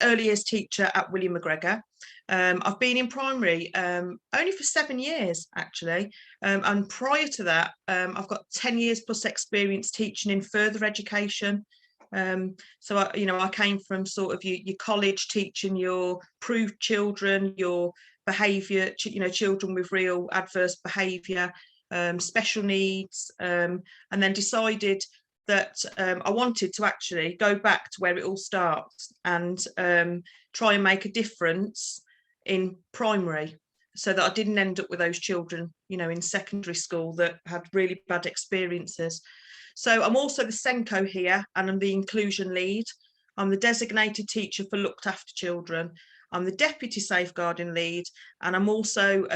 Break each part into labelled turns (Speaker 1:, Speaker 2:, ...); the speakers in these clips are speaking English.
Speaker 1: early years teacher at William McGregor. I've been in primary only for 7 years, actually. And prior to that, I've got 10 years plus experience teaching in further education. So, I came from sort of your college teaching your proof children, your behaviour, children with real adverse behaviour, special needs, and then decided that I wanted to actually go back to where it all starts and try and make a difference in primary, so that I didn't end up with those children, in secondary school that had really bad experiences. So I'm also the SENCO here, and I'm the inclusion lead. I'm the designated teacher for looked after children. I'm the deputy safeguarding lead, and I'm also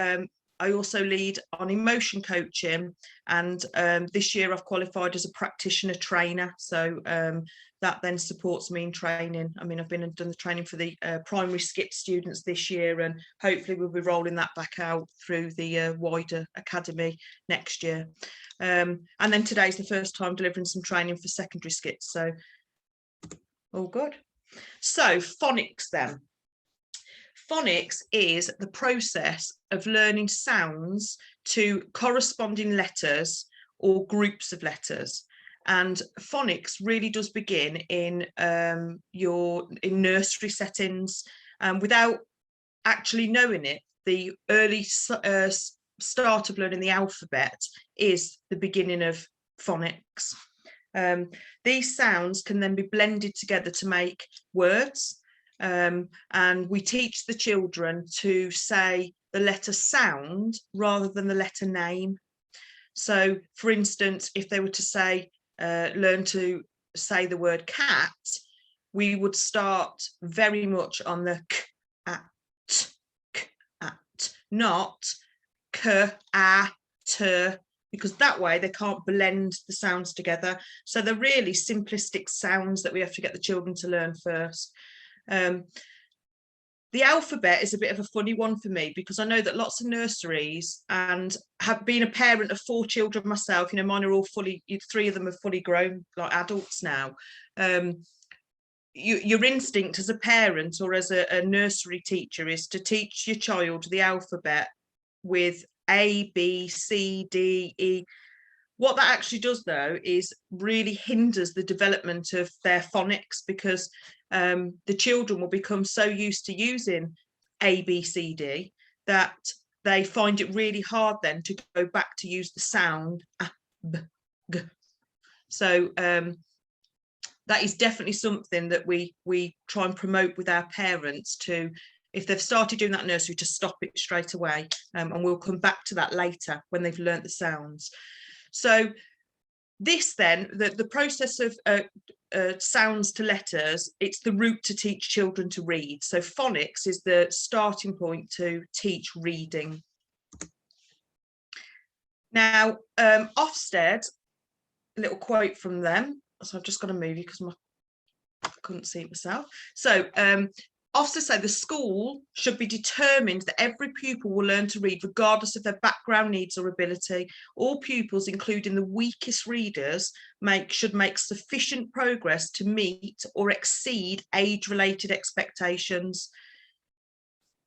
Speaker 1: I also lead on emotion coaching, and this year I've qualified as a practitioner trainer, so that then supports me in training. I mean, I've been and done the training for the primary skip students this year, and hopefully we'll be rolling that back out through the wider academy next year. And then today's the first time delivering some training for secondary skips, so all good. So phonics then. Phonics is the process of learning sounds to corresponding letters or groups of letters. And phonics really does begin in nursery settings. Without actually knowing it, the early start of learning the alphabet is the beginning of phonics. These sounds can then be blended together to make words. And we teach the children to say the letter sound rather than the letter name. So, for instance, if they were to say, learn to say the word cat, we would start very much on the k, at, not k, a, t, because that way they can't blend the sounds together. So they're really simplistic sounds that we have to get the children to learn first. The alphabet is a bit of a funny one for me, because I know that lots of nurseries, and have been a parent of 4 children myself, mine are all 3 of them are fully grown, like adults now. Your instinct as a parent or as a nursery teacher is to teach your child the alphabet with A, B, C, D, E. What that actually does, though, is really hinders the development of their phonics, because the children will become so used to using A, B, C, D that they find it really hard then to go back to use the sound A, B, G. So that is definitely something that we try and promote with our parents, to, if they've started doing that nursery, to stop it straight away. And we'll come back to that later when they've learnt the sounds. So this then, the process of sounds to letters, it's the route to teach children to read. So phonics is the starting point to teach reading. Now, Ofsted, a little quote from them. So I've just got to move you because I couldn't see it myself. So Ofsted say the school should be determined that every pupil will learn to read regardless of their background, needs or ability. All pupils, including the weakest readers, should make sufficient progress to meet or exceed age-related expectations.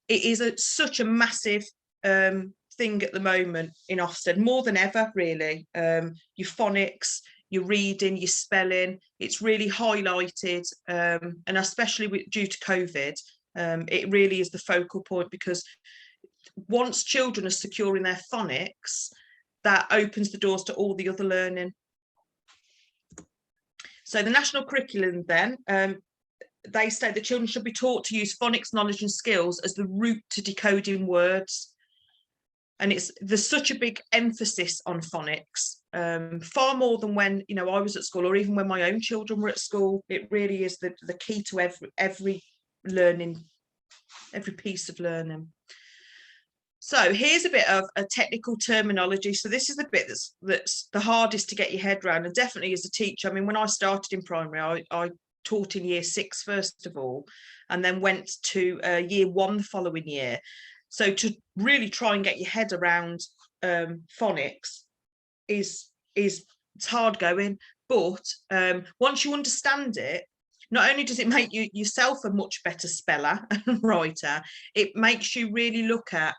Speaker 1: It is such a massive thing at the moment in Ofsted, more than ever, really. Your phonics, your reading, your spelling, it's really highlighted, and especially due to COVID, it really is the focal point, because once children are secure in their phonics, that opens the doors to all the other learning. So the national curriculum then, they say that children should be taught to use phonics knowledge and skills as the route to decoding words. And there's such a big emphasis on phonics, far more than when I was at school, or even when my own children were at school. It really is the key to every learning, every piece of learning. So here's a bit of a technical terminology. So this is the bit that's the hardest to get your head around, and definitely as a teacher. I mean, when I started in primary, I taught in year 6 first of all, and then went to year 1 the following year. So to really try and get your head around phonics it's hard going, but once you understand it, not only does it make you yourself a much better speller and writer, it makes you really look at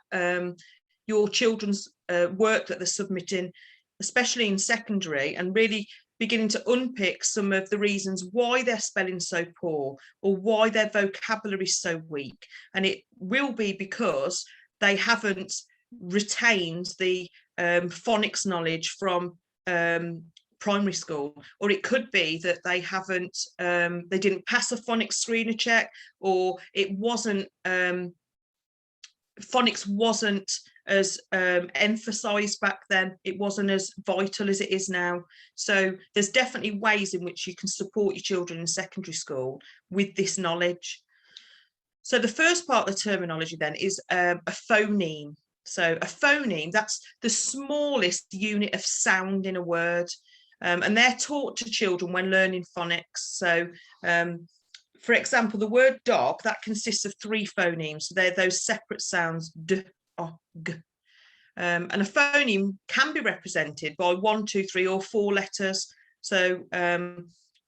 Speaker 1: your children's work that they're submitting, especially in secondary, and really beginning to unpick some of the reasons why their spelling's so poor or why their vocabulary is so weak. And it will be because they haven't retained the phonics knowledge from primary school, or it could be that they haven't they didn't pass a phonics screener check, or it wasn't phonics wasn't as emphasized back then, it wasn't as vital as it is now. So there's definitely ways in which you can support your children in secondary school with this knowledge. So the first part of the terminology then is a phoneme. So a phoneme, that's the smallest unit of sound in a word. And they're taught to children when learning phonics. So for example, the word dog, that consists of 3 phonemes. So they're those separate sounds, d, o, g. And a phoneme can be represented by 1, 2, 3, or 4 letters. So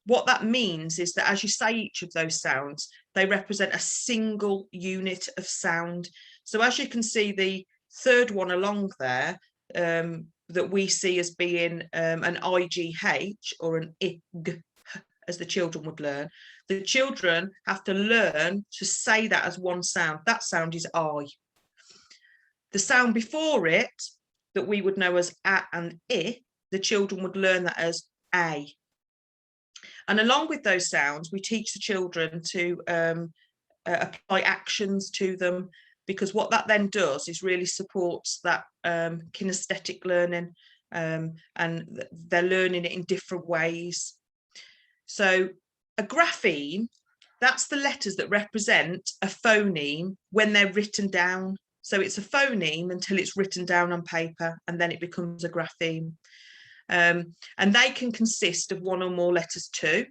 Speaker 1: what that means is that as you say each of those sounds, they represent a single unit of sound. So as you can see, the third one along there, that we see as being an IGH or an IG, as the children would learn. The children have to learn to say that as one sound. That sound is I. The sound before it, that we would know as A and I, the children would learn that as A. And along with those sounds, we teach the children to apply actions to them, because what that then does is really supports that kinesthetic learning, and they're learning it in different ways. So a grapheme, that's the letters that represent a phoneme when they're written down. So it's a phoneme until it's written down on paper, and then it becomes a grapheme. And they can consist of 1 or more letters too.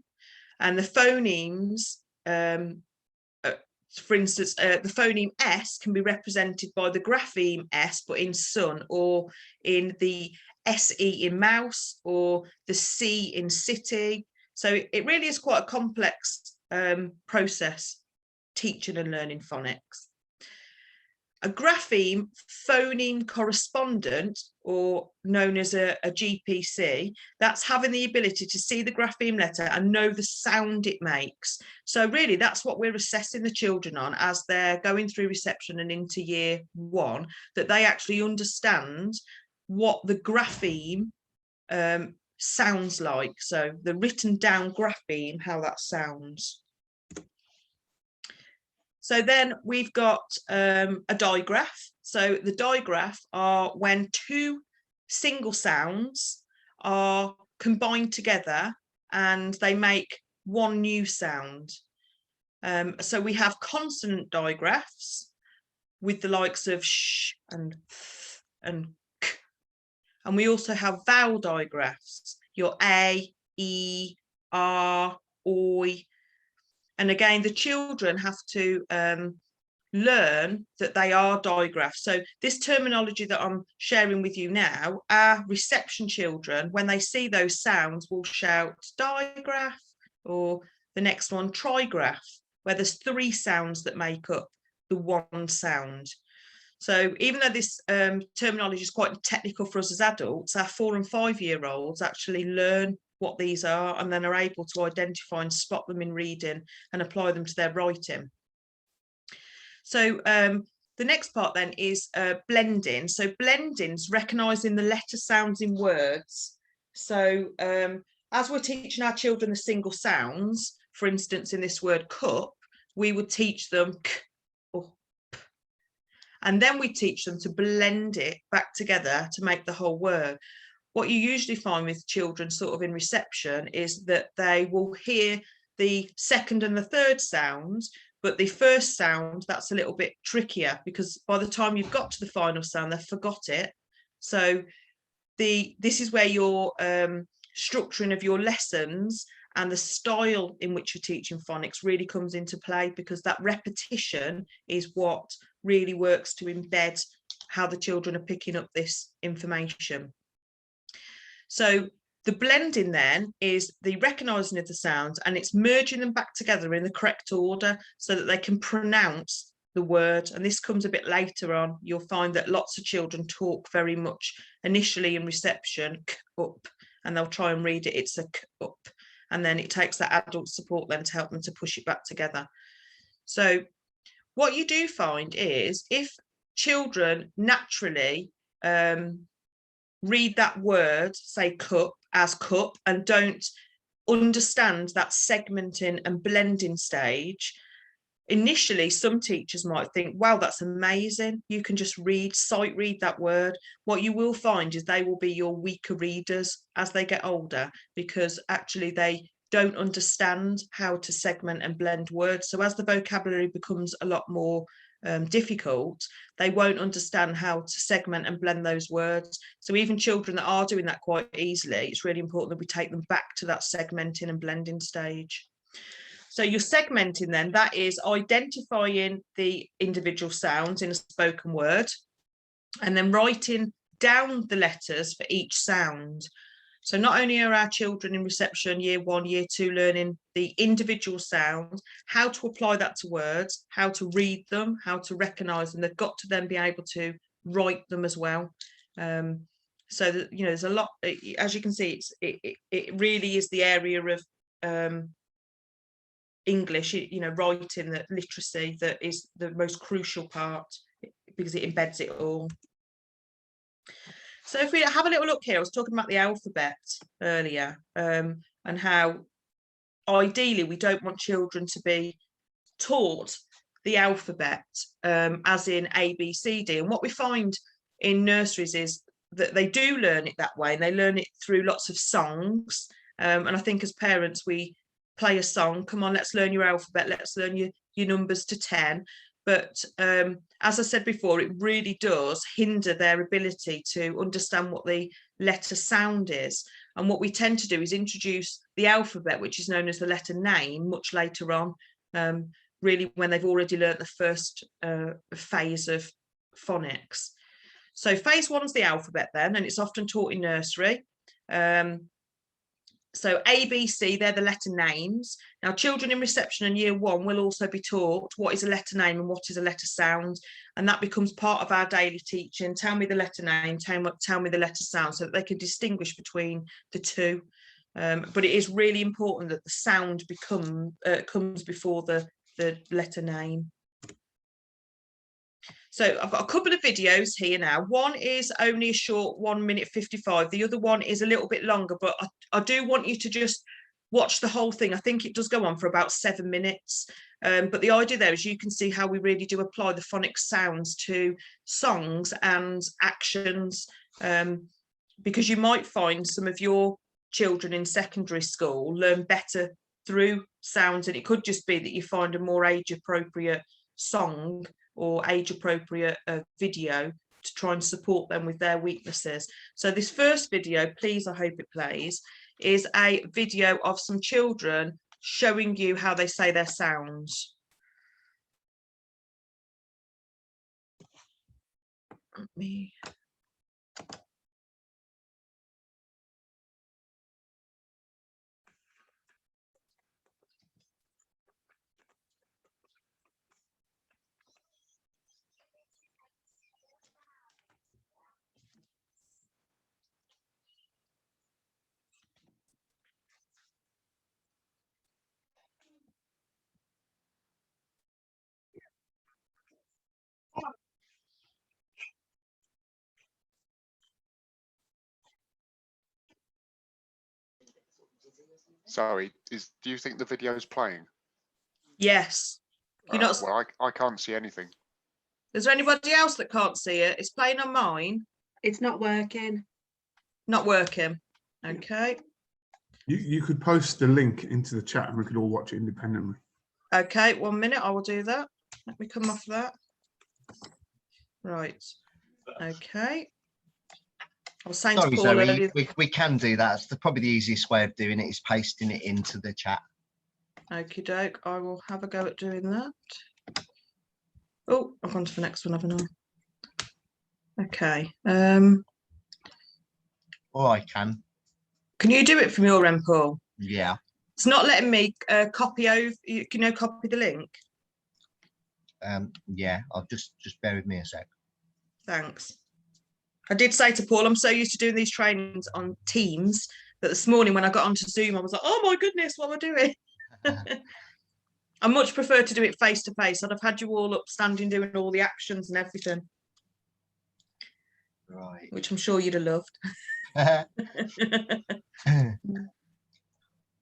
Speaker 1: And the phonemes, for instance, the phoneme S can be represented by the grapheme S, but in sun, or in the SE in mouse, or the C in city. So it really is quite a complex process, teaching and learning phonics. A grapheme phoneme correspondent, or known as a GPC, that's having the ability to see the grapheme letter and know the sound it makes. So really that's what we're assessing the children on as they're going through reception and into year 1, that they actually understand what the grapheme sounds like. So the written down grapheme, how that sounds. So then we've got a digraph. So the digraph are when 2 single sounds are combined together and they make 1 new sound. So we have consonant digraphs with the likes of sh and f and k. And we also have vowel digraphs, your a, e, r, oi. And again, the children have to learn that they are digraphs. So this terminology that I'm sharing with you now, our reception children, when they see those sounds, will shout digraph, or the next one, trigraph, where there's 3 sounds that make up the 1 sound. So even though this terminology is quite technical for us as adults, our 4 and 5-year-olds actually learn what these are, and then are able to identify and spot them in reading and apply them to their writing. So the next part then is blending. So blending's recognising the letter sounds in words. So as we're teaching our children the single sounds, for instance, in this word cup, we would teach them k or p, and then we teach them to blend it back together to make the whole word. What you usually find with children sort of in reception is that they will hear the second and the third sounds, but the first sound, that's a little bit trickier, because by the time you've got to the final sound, they've forgot it. So this is where your structuring of your lessons and the style in which you're teaching phonics really comes into play, because that repetition is what really works to embed how the children are picking up this information. So The blending then is the recognising of the sounds, and it's merging them back together in the correct order so that they can pronounce the word. And this comes a bit later on. You'll find that lots of children talk very much initially in reception, k up, and they'll try and read it, it's a k up. And then it takes that adult support then to help them to push it back together. So what you do find is if children naturally read that word, say cup, as cup, and don't understand that segmenting and blending stage, initially some teachers might think, wow, that's amazing, you can just sight read that word. What you will find is they will be your weaker readers as they get older, because actually they don't understand how to segment and blend words. So as the vocabulary becomes a lot more difficult, they won't understand how to segment and blend those words. So even children that are doing that quite easily, it's really important that we take them back to that segmenting and blending stage. So you're segmenting then, that is identifying the individual sounds in a spoken word and then writing down the letters for each sound. So not only are our children in reception year 1, year 2 learning the individual sounds, how to apply that to words, how to read them, how to recognise them, they've got to then be able to write them as well. So that, you know, there's a lot, as you can see, it really is the area of English, you know, writing, that literacy, that is the most crucial part because it embeds it all. So if we have a little look here, I was talking about the alphabet earlier, and how ideally we don't want children to be taught the alphabet as in A, B, C, D. And what we find in nurseries is that they do learn it that way, and they learn it through lots of songs. And I think as parents, we play a song, come on, let's learn your alphabet, let's learn your numbers to 10. But as I said before, it really does hinder their ability to understand what the letter sound is. And what we tend to do is introduce the alphabet, which is known as the letter name, much later on, really when they've already learnt the first phase of phonics. So phase 1 is the alphabet then, and it's often taught in nursery. So A, B, C, they're the letter names. Now, children in reception in year 1 will also be taught what is a letter name and what is a letter sound. And that becomes part of our daily teaching. Tell me the letter name, tell me the letter sound, so that they can distinguish between the two. But it is really important that the sound comes before the letter name. So I've got a couple of videos here now. One is only a short 1 minute 55. The other one is a little bit longer, but I do want you to just watch the whole thing. I think it does go on for about 7 minutes. But the idea there is you can see how we really do apply the phonics sounds to songs and actions, because you might find some of your children in secondary school learn better through sounds, and it could just be that you find a more age appropriate song or age appropriate video to try and support them with their weaknesses. So this first video, please, I hope it plays, is a video of some children showing you how they say their sounds. Let me...
Speaker 2: Sorry, do you think the video is playing?
Speaker 1: Yes.
Speaker 2: Well, I can't see anything.
Speaker 1: Is there anybody else that can't see it? It's playing on mine.
Speaker 3: It's not working.
Speaker 1: Not working. Okay.
Speaker 4: You could post the link into the chat and we could all watch it independently.
Speaker 1: Okay, 1 minute, I will do that. Let me come off that. Right. Okay. I was saying to Paul earlier,
Speaker 5: we can do that. It's probably the easiest way of doing it is pasting it into the chat.
Speaker 1: okie doke, I will have a go at doing that. Oh, I've gone to the next one, haven't I? Okay.
Speaker 5: Or I can.
Speaker 1: Can you do it from your end, Paul?
Speaker 5: Yeah.
Speaker 1: It's not letting me copy over. Copy the link.
Speaker 5: Yeah. I'll just bear with me a sec.
Speaker 1: Thanks. I did say to Paul, I'm so used to doing these trainings on Teams that this morning when I got onto Zoom, I was like, oh my goodness, what am I doing? I much prefer to do it face to face. I'd have had you all up standing doing all the actions and everything.
Speaker 5: Right.
Speaker 1: Which I'm sure you'd have loved.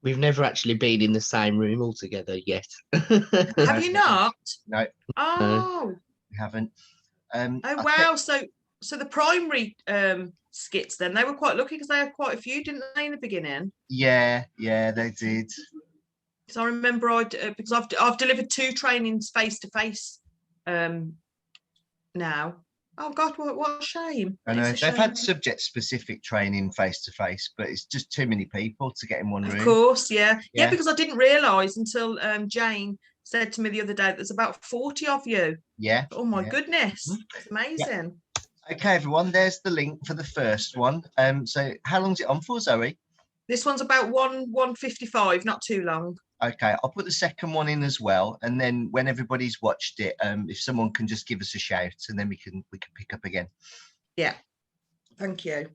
Speaker 3: We've never actually been in the same room altogether yet.
Speaker 1: Have you not?
Speaker 5: No.
Speaker 1: Oh.
Speaker 5: We haven't.
Speaker 1: Oh wow. So the primary skits then, they were quite lucky because they had quite a few, didn't they, in the beginning?
Speaker 5: Yeah, they did.
Speaker 1: Because I remember because I've delivered 2 trainings face to face now. Oh God, what a shame.
Speaker 5: I know
Speaker 1: It's a
Speaker 5: they've
Speaker 1: shame.
Speaker 5: had subject specific training face to face, but it's just too many people to get in one room.
Speaker 1: Of course, yeah, because I didn't realise until Jane said to me the other day that there's about 40 of you.
Speaker 5: Yeah.
Speaker 1: Oh my goodness, it's amazing.
Speaker 5: Yeah. Okay, everyone, there's the link for the first one. So how long's it on for, Zoe?
Speaker 1: This one's about 1:55, not too long.
Speaker 5: Okay, I'll put the second one in as well, and then when everybody's watched it, if someone can just give us a shout, and then we can pick up again.
Speaker 1: Yeah, thank you.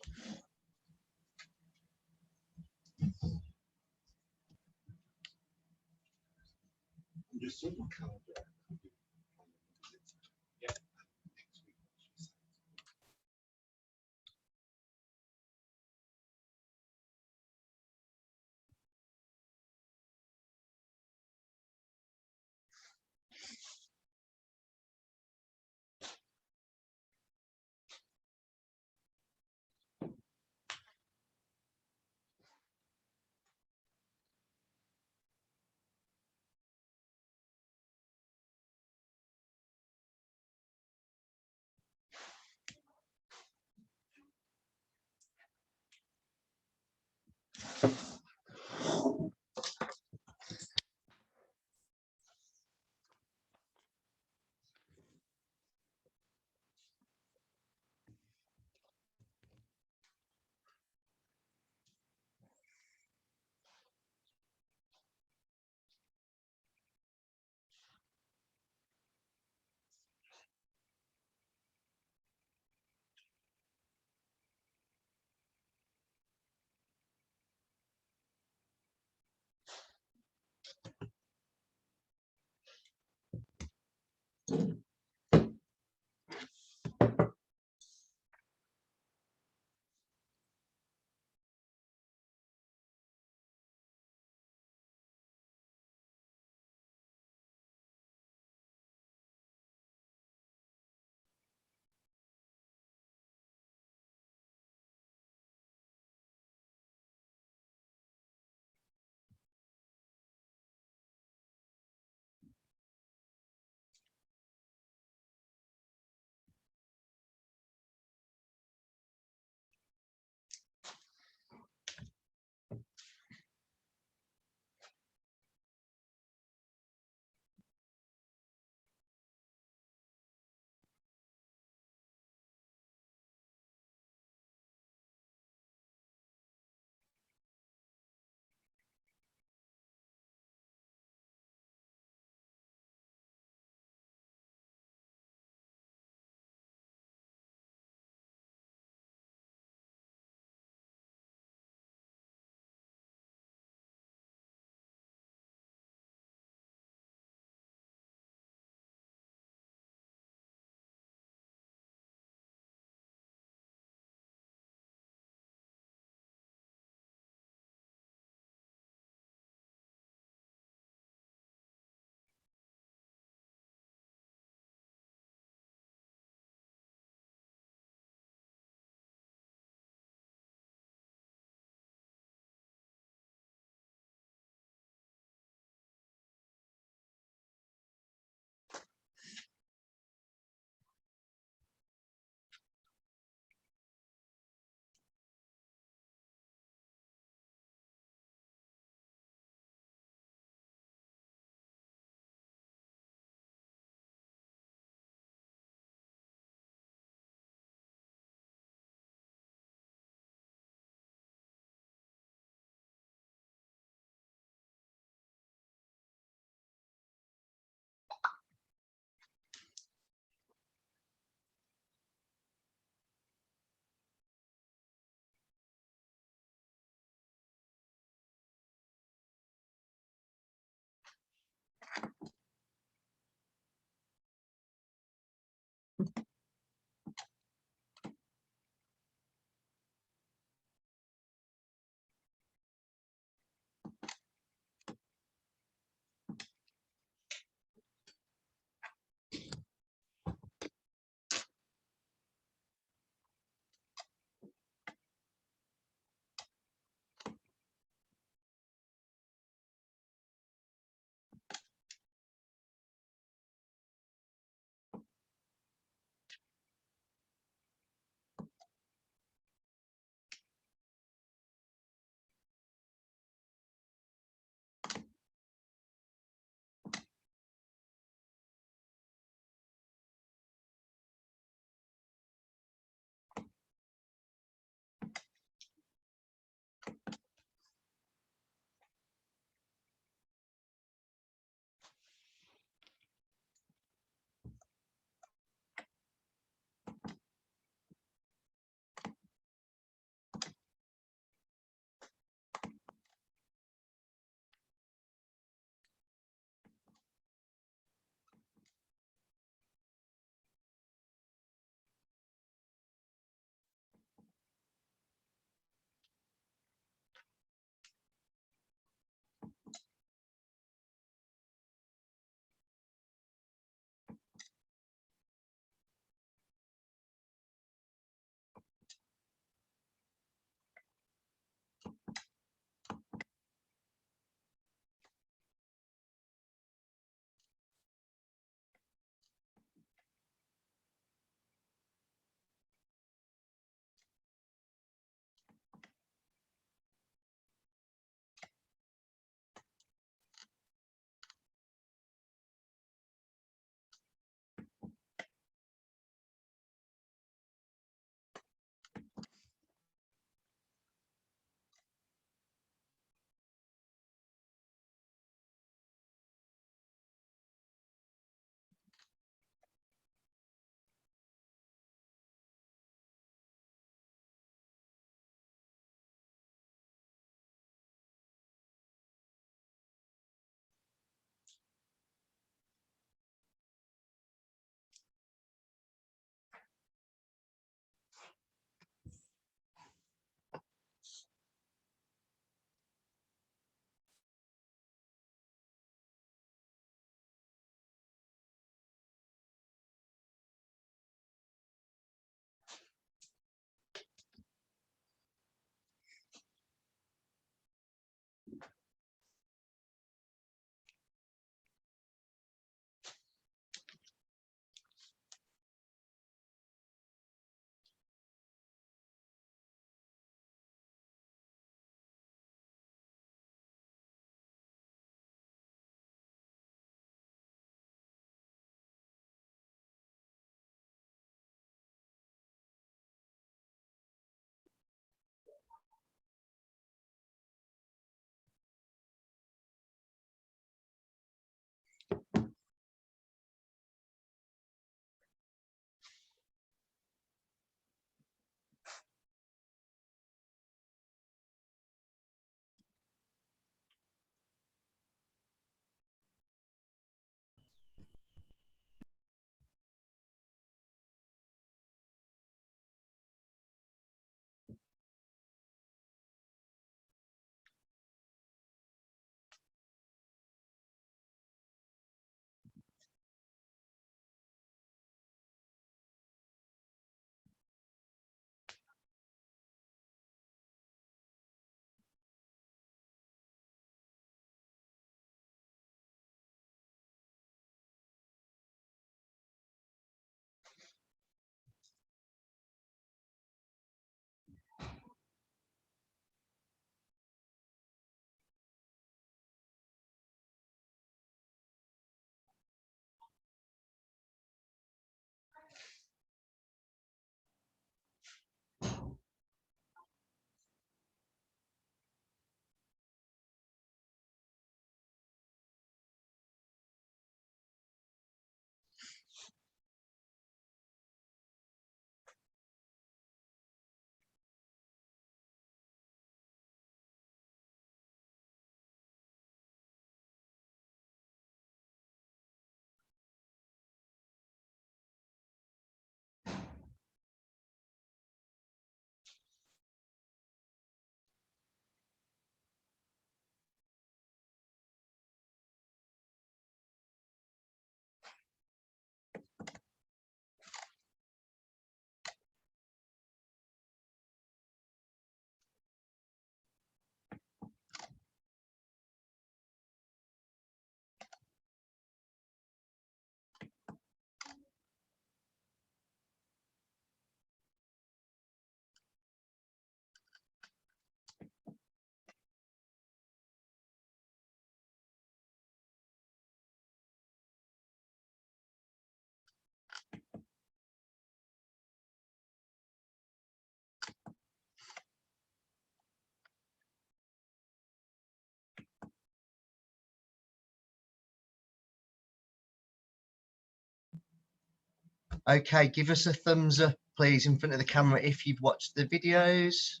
Speaker 5: Okay, give us a thumbs up, please, in front of the camera if you've watched the videos.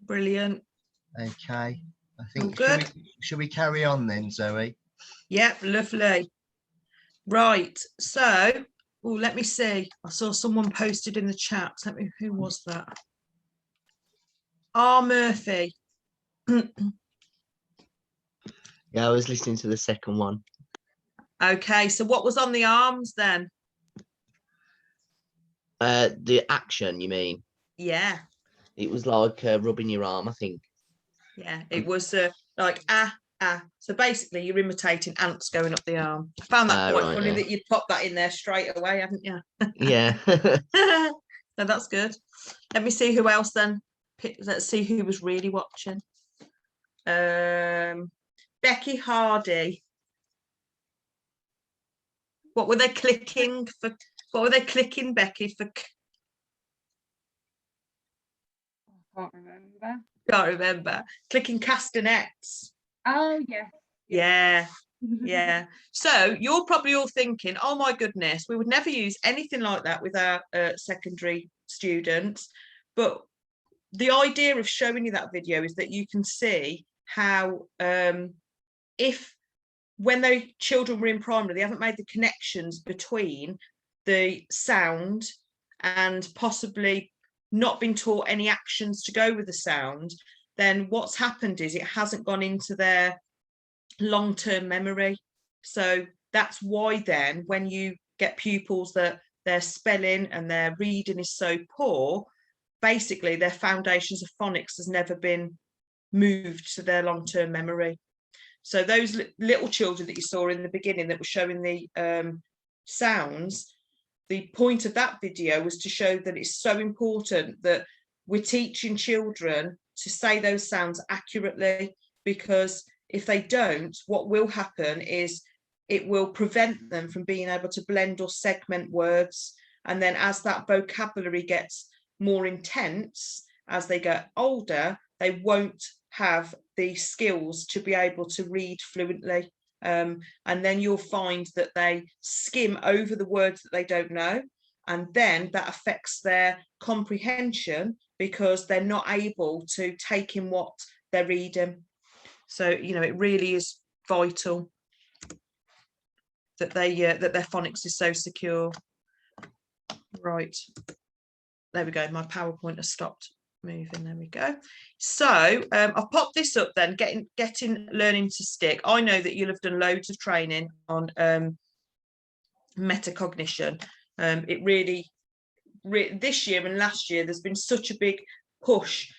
Speaker 1: Brilliant.
Speaker 5: Okay, I
Speaker 1: All
Speaker 5: think
Speaker 1: good.
Speaker 5: should we carry on then, Zoe?
Speaker 1: Yep, lovely. Right, so, oh, let me see. I saw someone posted in the chat. Who was that? R. Murphy.
Speaker 3: Yeah, I was listening to the second one.
Speaker 1: Okay, so what was on the arms then?
Speaker 3: The action, you mean?
Speaker 1: Yeah,
Speaker 3: It was like rubbing your arm, I think.
Speaker 1: yeah, it was like So basically, you're imitating ants going up the arm. I found that quite
Speaker 3: Right,
Speaker 1: funny
Speaker 3: yeah.
Speaker 1: that you'd pop that in there straight away, haven't you?
Speaker 3: Yeah.
Speaker 1: So that's good. Let me see who else then. Let's see who was really watching. Becky Hardy. What were they clicking for? What were they clicking, Becky, for?
Speaker 6: Can't remember.
Speaker 1: Can't remember. Clicking castanets.
Speaker 6: Oh, yes.
Speaker 1: Yeah. Yeah. So you're probably all thinking, oh my goodness, we would never use anything like that with our secondary students. But the idea of showing you that video is that you can see how if when those children were in primary, they haven't made the connections between the sound and possibly not been taught any actions to go with the sound, then what's happened is it hasn't gone into their long-term memory. So that's why then when you get pupils that their spelling and their reading is so poor, basically their foundations of phonics has never been moved to their long-term memory. So those little children that you saw in the beginning that were showing the sounds, the point of that video was to show that it's so important that we're teaching children to say those sounds accurately, because if they don't, what will happen is it will prevent them from being able to blend or segment words. And then as that vocabulary gets more intense, as they get older, they won't have the skills to be able to read fluently. And then you'll find that they skim over the words that they don't know. And then that affects their comprehension because they're not able to take in what they're reading. So, you know, it really is vital that that their phonics is so secure. Right. There we go. My PowerPoint has stopped moving. There we go. So I've popped this up then, getting learning to stick. I know that you'll have done loads of training on metacognition. It really, this year and last year, there's been such a big push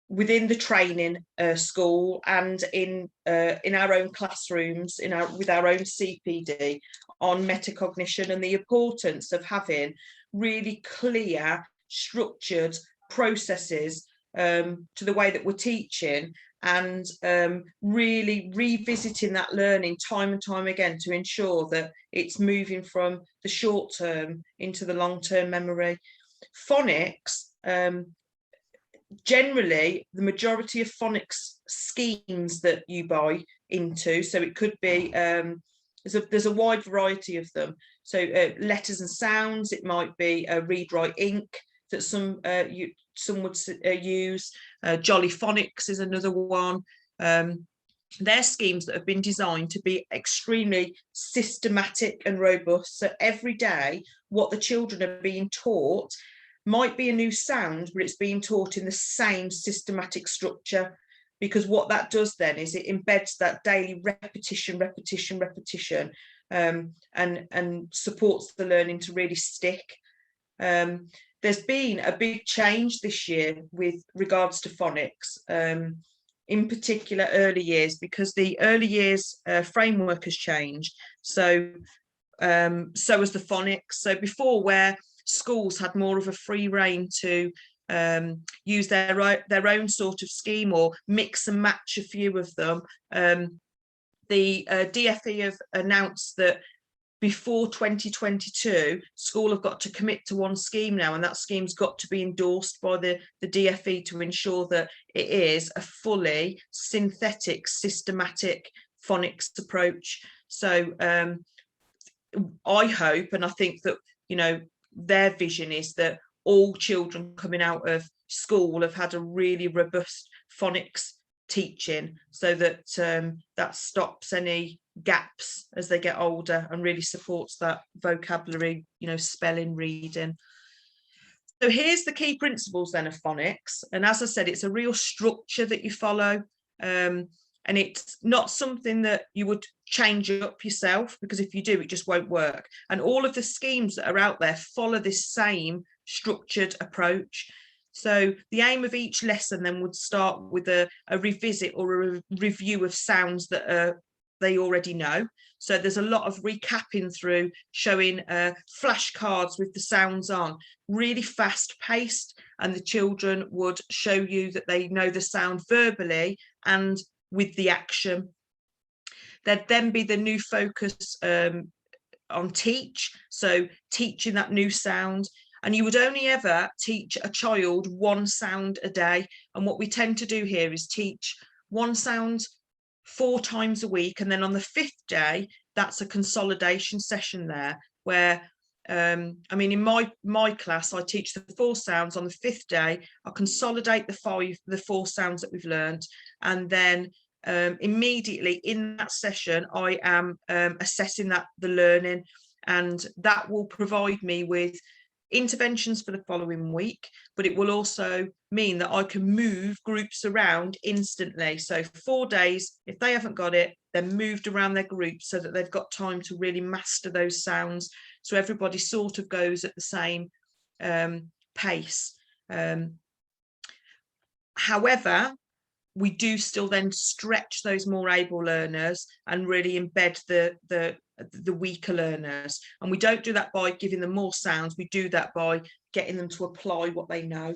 Speaker 1: within the training school and in our own classrooms, with our own CPD on metacognition and the importance of having really clear, structured processes to the way that we're teaching, and really revisiting that learning time and time again to ensure that it's moving from the short term into the long-term memory. Phonics, generally the majority of phonics schemes that you buy into, so it could be there's a wide variety of them, so letters and sounds, it might be read write ink that some would use. Jolly Phonics is another one. They're schemes that have been designed to be extremely systematic and robust, so every day what the children are being taught might be a new sound, but it's being taught in the same systematic structure, because what that does then is it embeds that daily repetition, and supports the learning to really stick. There's been a big change this year with regards to phonics, in particular early years, because the early years framework has changed. So has the phonics. So before, where schools had more of a free rein to use their own sort of scheme or mix and match a few of them, the DFE have announced that before 2022, school have got to commit to one scheme now, and that scheme's got to be endorsed by the DFE to ensure that it is a fully synthetic, systematic phonics approach. So I hope, and I think that, you know, their vision is that all children coming out of school have had a really robust phonics teaching, so that that stops any gaps as they get older and really supports that vocabulary, you know, spelling, reading. So here's the key principles then of phonics. And as I said, it's a real structure that you follow. And it's not something that you would change up yourself, because if you do, it just won't work. And all of the schemes that are out there follow this same structured approach. So the aim of each lesson then would start with a revisit or a review of sounds that they already know. So there's a lot of recapping through, showing flashcards with the sounds on, really fast paced, and the children would show you that they know the sound verbally and with the action. There'd then be the new focus on teach, so teaching that new sound. And you would only ever teach a child one sound a day. And what we tend to do here is teach one sound 4 times a week. And then on the 5th day, that's a consolidation session there, where, I mean, in my class, I teach the 4 sounds. On the 5th day, I consolidate the 4 sounds that we've learned. And then immediately in that session, I am assessing the learning, and that will provide me with interventions for the following week, but it will also mean that I can move groups around instantly. So 4 days, if they haven't got it, they're moved around their group so that they've got time to really master those sounds. So everybody sort of goes at the same pace. However, we do still then stretch those more able learners and really embed the weaker learners. And we don't do that by giving them more sounds. We do that by getting them to apply what they know.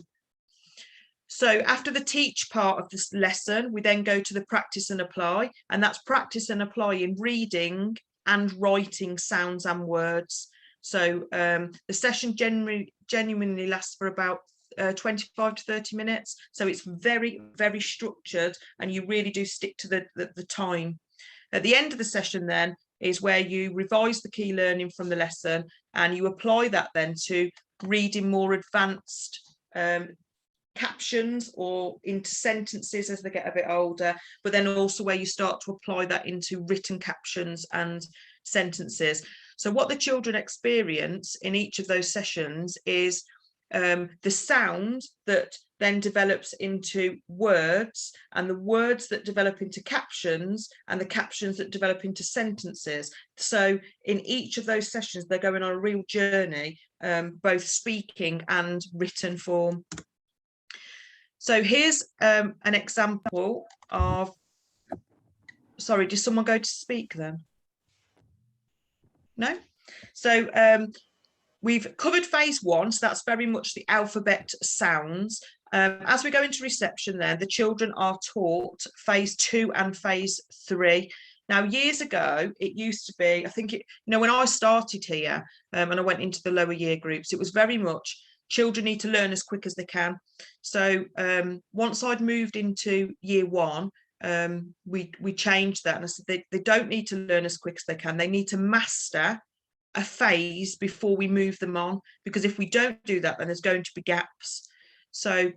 Speaker 1: So after the teach part of this lesson, we then go to the practice and apply, and that's practice and apply in reading and writing sounds and words. So the session genuinely lasts for about 25 to 30 minutes. So it's very, very structured, and you really do stick to the time. At the end of the session then is where you revise the key learning from the lesson, and you apply that then to reading more advanced captions or into sentences as they get a bit older, but then also where you start to apply that into written captions and sentences. So what the children experience in each of those sessions is the sound that then develops into words, and the words that develop into captions, and the captions that develop into sentences. So in each of those sessions, they're going on a real journey, both speaking and written form. So here's an example of, sorry, did someone go to speak then? No? So we've covered phase 1, so that's very much the alphabet sounds. As we go into reception then, the children are taught phase 2 and phase 3. Now, years ago, it used to be, I think, when I started here and I went into the lower year groups, it was very much children need to learn as quick as they can. So once I'd moved into year 1, we changed that, and I said they don't need to learn as quick as they can. They need to master a phase before we move them on, because if we don't do that, then there's going to be gaps. So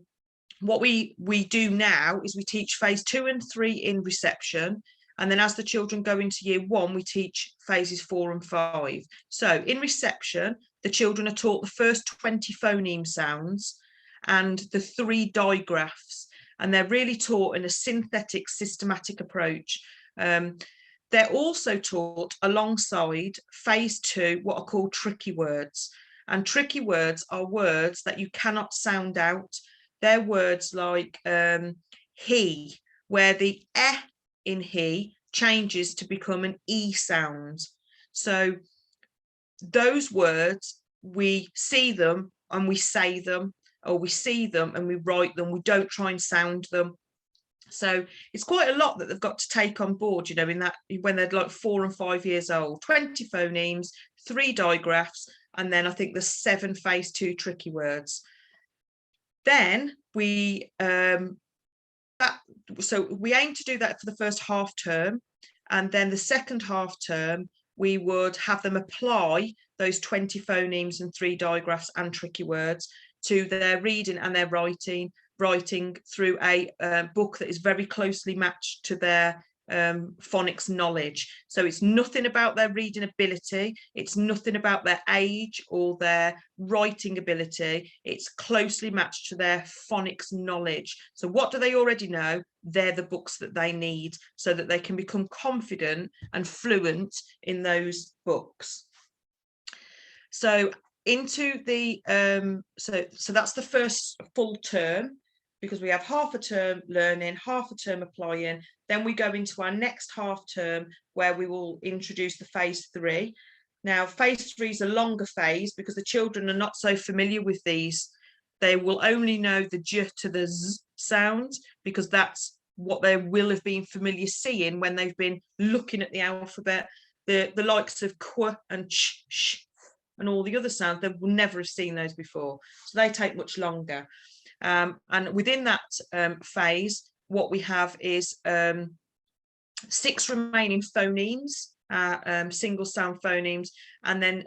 Speaker 1: what we do now is we teach phase 2 and 3 in reception, and then as the children go into year 1, we teach phases 4 and 5. So in reception, the children are taught the first 20 phoneme sounds and the 3 digraphs, and they're really taught in a synthetic, systematic approach. They're also taught alongside phase 2 what are called tricky words. And tricky words are words that you cannot sound out. They're words like he, where the eh in he changes to become an e sound. So those words, we see them and we say them, or we see them and we write them. We don't try and sound them. So it's quite a lot that they've got to take on board, in that when they're like 4 and 5 years old. 20 phonemes, 3 digraphs, and then I think there's 7 phase 2 tricky words. Then we so we aim to do that for the first half term, And then the second half term, we would have them apply those 20 phonemes and 3 digraphs and tricky words to their reading and their writing through a book that is very closely matched to their phonics knowledge. So it's nothing about their reading ability, it's nothing about their age or their writing ability, it's closely matched to their phonics knowledge. So what do they already know? They're the books that they need so that they can become confident and fluent in those books. So into the so that's the first full term, because we have half a term learning, half a term applying. Then we go into our next half term where we will introduce the phase 3. Now, phase 3 is a longer phase because the children are not so familiar with these. They will only know the j to the z sound because that's what they will have been familiar seeing when they've been looking at the alphabet. The likes of qu and ch, sh, and all the other sounds, they will never have seen those before. So they take much longer. And within that phase, what we have is 6 remaining phonemes, single sound phonemes, and then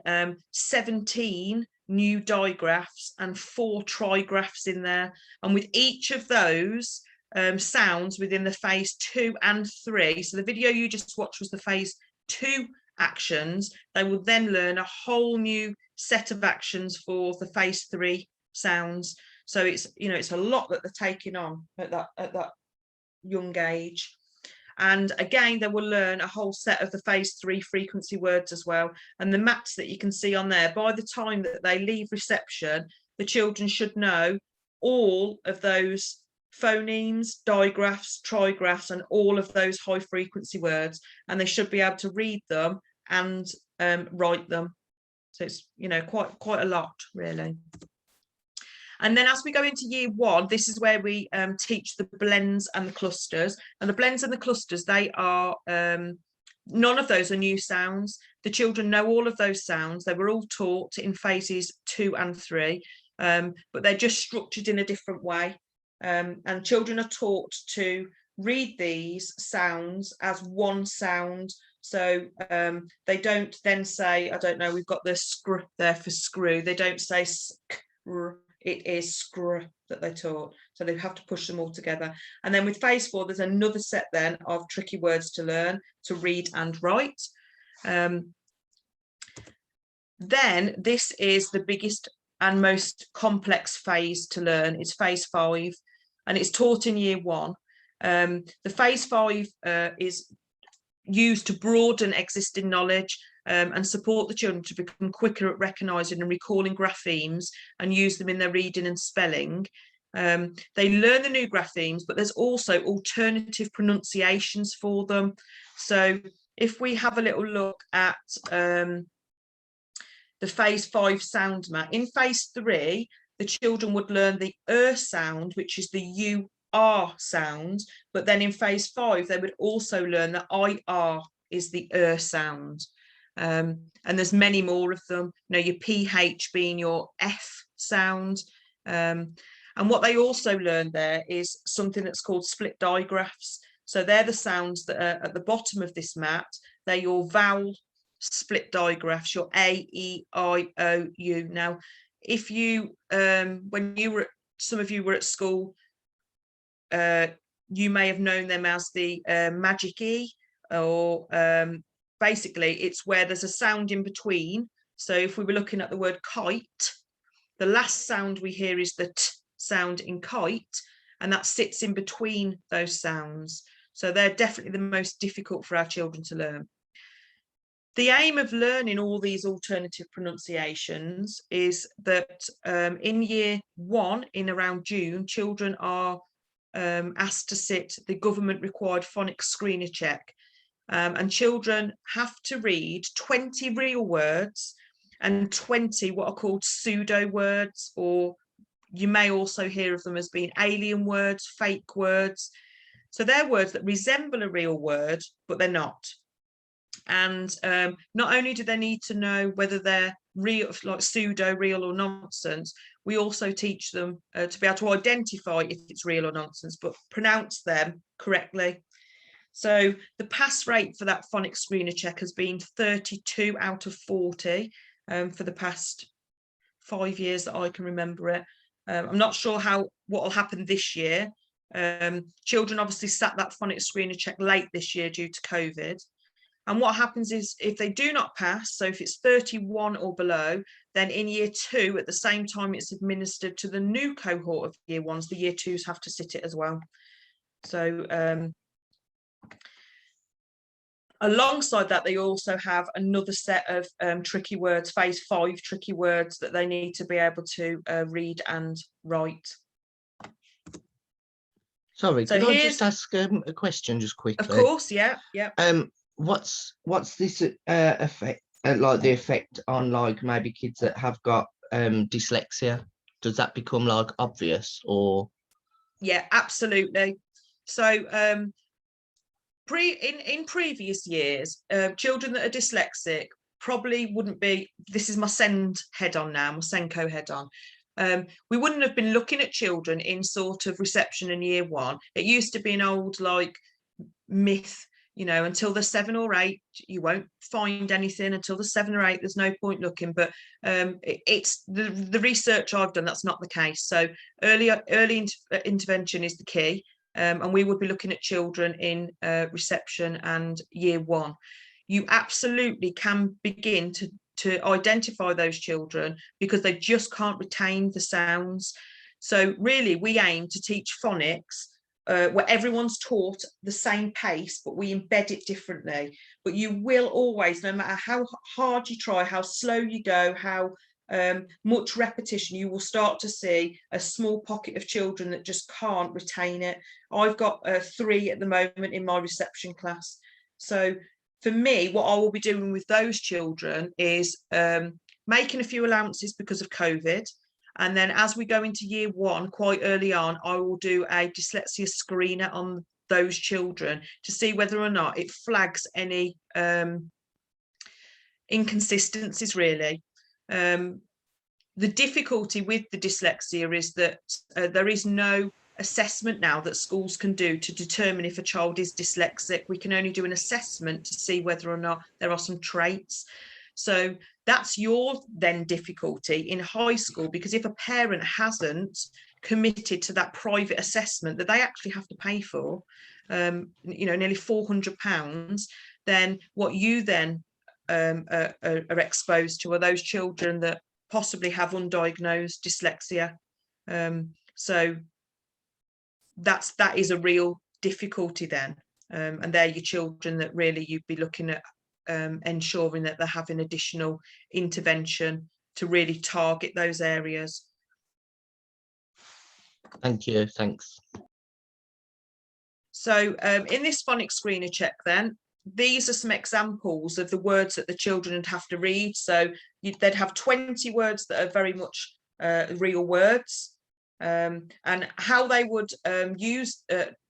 Speaker 1: 17 new digraphs and 4 trigraphs in there. And with each of those sounds within the phase 2 and 3, so the video you just watched was the phase 2 actions, they will then learn a whole new set of actions for the phase 3 sounds. So it's, you know, it's a lot that they're taking on at that young age. And again, they will learn a whole set of the phase 3 frequency words as well. And the maps that you can see on there, by the time that they leave reception, the children should know all of those phonemes, digraphs, trigraphs, and all of those high frequency words, and they should be able to read them and write them. So it's, you know, quite a lot really. And then as we go into year 1, this is where we teach the blends and the clusters. And the blends and the clusters, they are, none of those are new sounds. The children know all of those sounds. They were all taught in phases 2 and 3, but they're just structured in a different way. And children are taught to read these sounds as one sound. So they don't then say, I don't know, we've got the scr there for screw. They don't say skr. It is scr that they're taught. So they have to push them all together. And then with phase 4, there's another set then of tricky words to learn, to read and write. Then this is the biggest and most complex phase to learn. It's phase 5, and it's taught in year 1. The phase 5 is used to broaden existing knowledge and support the children to become quicker at recognising and recalling graphemes and use them in their reading and spelling. They learn the new graphemes, but there's also alternative pronunciations for them. So if we have a little look at the phase 5 sound map, in phase 3, the children would learn the sound, which is the U-R sound, but then in phase 5, they would also learn that I-R is the sound. And there's many more of them, you know, your PH being your F sound. And what they also learn there is something that's called split digraphs. So they're the sounds that are at the bottom of this mat. They're your vowel split digraphs, your A, E, I, O, U. Now, if you, when you were, some of you were at school, you may have known them as the magic E, or basically it's where there's a sound in between. So if we were looking at the word kite, the last sound we hear is the T sound in kite, and that sits in between those sounds. So they're definitely the most difficult for our children to learn. The aim of learning all these alternative pronunciations is that in year 1, in around June, children are asked to sit the government required phonics screener check. And children have to read 20 real words and 20 what are called pseudo words, or you may also hear of them as being alien words, fake words. So they're words that resemble a real word, but they're not. And not only do they need to know whether they're real, like pseudo, real or nonsense, we also teach them to be able to identify if it's real or nonsense, but pronounce them correctly. So the pass rate for that phonics screener check has been 32 out of 40 for the past 5 years that I can remember it. I'm not sure what will happen this year. Children obviously sat that phonics screener check late this year due to COVID. And what happens is if they do not pass, so if it's 31 or below, then in year 2, at the same time it's administered to the new cohort of year 1s, the year 2s have to sit it as well. So alongside that, they also have another set of tricky words, phase 5 tricky words that they need to be able to read and write.
Speaker 3: Sorry,
Speaker 1: So
Speaker 3: can I just ask a question just quickly?
Speaker 1: Of course, yeah.
Speaker 3: What's this effect, like the effect on like maybe kids that have got dyslexia? Does that become like obvious or?
Speaker 1: Yeah, absolutely. So in previous years, children that are dyslexic probably wouldn't be, this is my SEND head on now, my SENCO head on. We wouldn't have been looking at children in sort of reception in year 1. It used to be an old like myth, you know, until they're 7 or 8, you won't find anything. Until they're 7 or 8, there's no point looking. But it's the research I've done, that's not the case. So early intervention is the key. And we would be looking at children in reception and year 1. You absolutely can begin to identify those children because they just can't retain the sounds. So really, we aim to teach phonics where everyone's taught the same pace, but we embed it differently. But you will always, no matter how hard you try, how slow you go, how much repetition, you will start to see a small pocket of children that just can't retain it. I've got 3 at the moment in my reception class. So for me, what I will be doing with those children is making a few allowances because of COVID. And then as we go into year 1, quite early on, I will do a dyslexia screener on those children to see whether or not it flags any inconsistencies, really. The difficulty with the dyslexia is that there is no assessment now that schools can do to determine if a child is dyslexic. We can only do an assessment to see whether or not there are some traits. So that's your then difficulty in high school, because if a parent hasn't committed to that private assessment that they actually have to pay for, you know, nearly £400, then what you then are exposed to are those children that possibly have undiagnosed dyslexia. So that is a real difficulty then, and they're your children that really you'd be looking at ensuring that they're having additional intervention to really target those areas.
Speaker 3: Thank you, thanks.
Speaker 1: So in this phonics screener check then, these are some examples of the words that the children would have to read. So they'd have 20 words that are very much real words, and how they would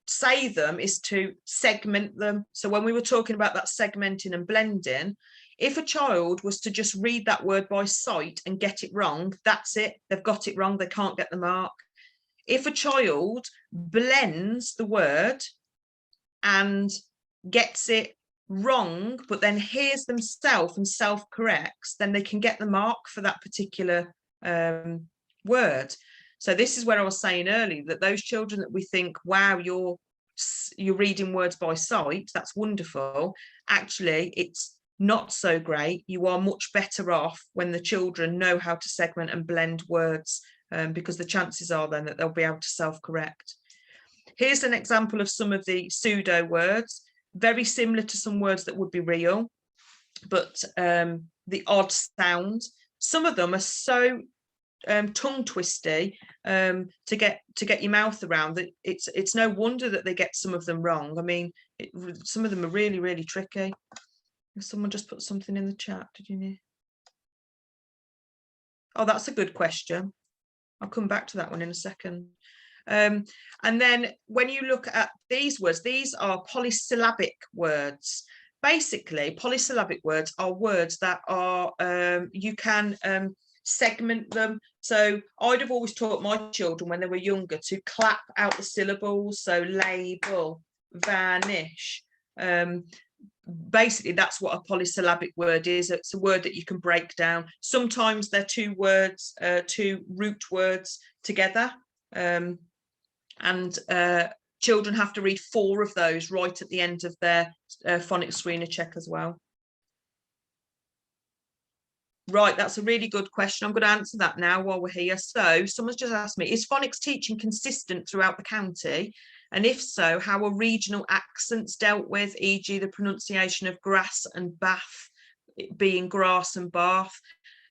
Speaker 1: say them is to segment them. So when we were talking about that segmenting and blending, if a child was to just read that word by sight and get it wrong, that's it, they've got it wrong, they can't get the mark. If a child blends the word and gets it wrong, but then hears themselves and self-corrects, then they can get the mark for that particular word. So this is where I was saying earlier that those children that we think, wow, you're reading words by sight, that's wonderful. Actually, it's not so great. You are much better off when the children know how to segment and blend words, because the chances are then that they'll be able to self-correct. Here's an example of some of the pseudo words, very similar to some words that would be real, but the odd sound. Some of them are so tongue twisty to get your mouth around that it's no wonder that they get some of them wrong. I mean, some of them are really, really tricky. Someone just put something in the chat. Did you know? Oh, that's a good question. I'll come back to that one in a second. And then when you look at these words, these are polysyllabic words. Basically, polysyllabic words are words that are you can segment them. So I'd have always taught my children when they were younger to clap out the syllables. So label, vanish, Basically, that's what a polysyllabic word is. It's a word that you can break down. Sometimes they're two words, two root words together. And children have to read 4 of those right at the end of their phonics screener check as well. Right, that's a really good question. I'm going to answer that now while we're here. So someone's just asked me, is phonics teaching consistent throughout the county? And if so, how are regional accents dealt with, e.g. the pronunciation of grass and bath being grass and bath?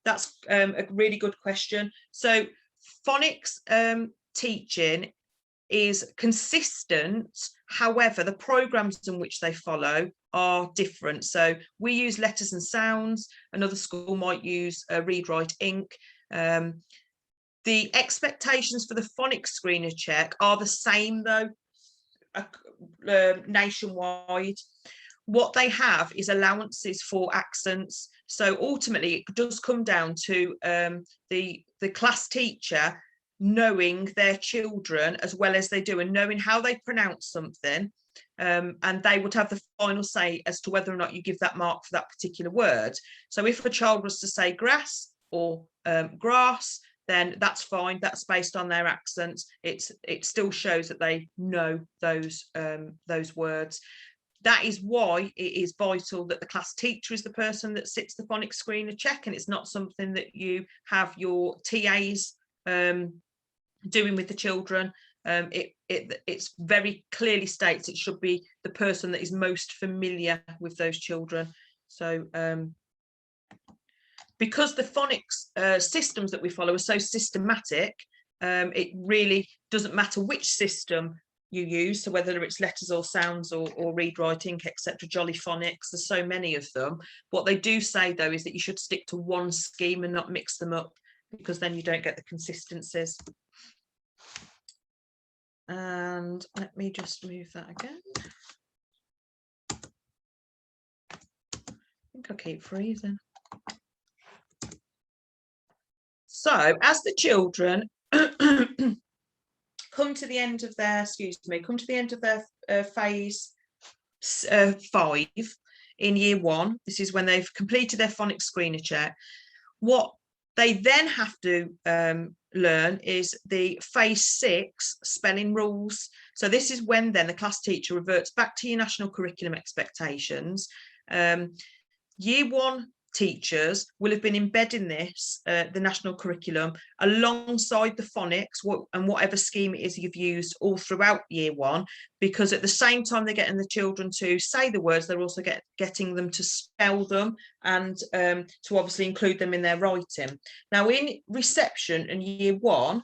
Speaker 1: That's a really good question. So phonics teaching is consistent. However, the programs in which they follow are different. So we use letters and sounds. Another school might use read, write, ink. The expectations for the phonics screener check are the same though, nationwide. What they have is allowances for accents. So ultimately it does come down to the class teacher knowing their children as well as they do, and knowing how they pronounce something, and they would have the final say as to whether or not you give that mark for that particular word. So if a child was to say grass or grass, then that's fine. That's based on their accents. It still shows that they know those words. That is why it is vital that the class teacher is the person that sits the phonics screener check, and it's not something that you have your TAs doing with the children. It's very clearly states it should be the person that is most familiar with those children. So because the phonics systems that we follow are so systematic, it really doesn't matter which system you use, so whether it's letters or sounds or read, write, ink, etc. Jolly Phonics, there's so many of them. What they do say though is that you should stick to one scheme and not mix them up, because then you don't get the consistencies. And let me just move that again. I think I keep freezing. So as the children come to the end of their, phase 5 in year 1, this is when they've completed their phonics screener check. What they then have to learn is the phase 6 spelling rules. So this is when then the class teacher reverts back to your national curriculum expectations. Year 1 teachers will have been embedding this, the national curriculum, alongside the phonics and whatever scheme it is you've used all throughout year 1, because at the same time they're getting the children to say the words, they're also getting them to spell them and to obviously include them in their writing. Now in reception and year 1,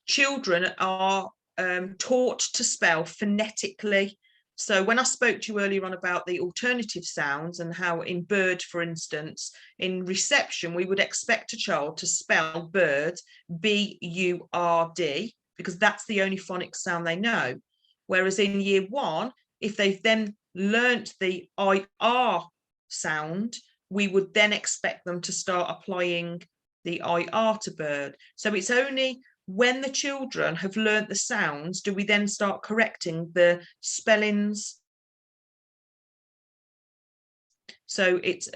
Speaker 1: children are taught to spell phonetically. So when I spoke to you earlier on about the alternative sounds and how in bird, for instance, in reception, we would expect a child to spell bird, B-U-R-D, because that's the only phonics sound they know. Whereas in year 1, if they've then learnt the I-R sound, we would then expect them to start applying the I-R to bird. So it's only when the children have learnt the sounds do we then start correcting the spellings. So it's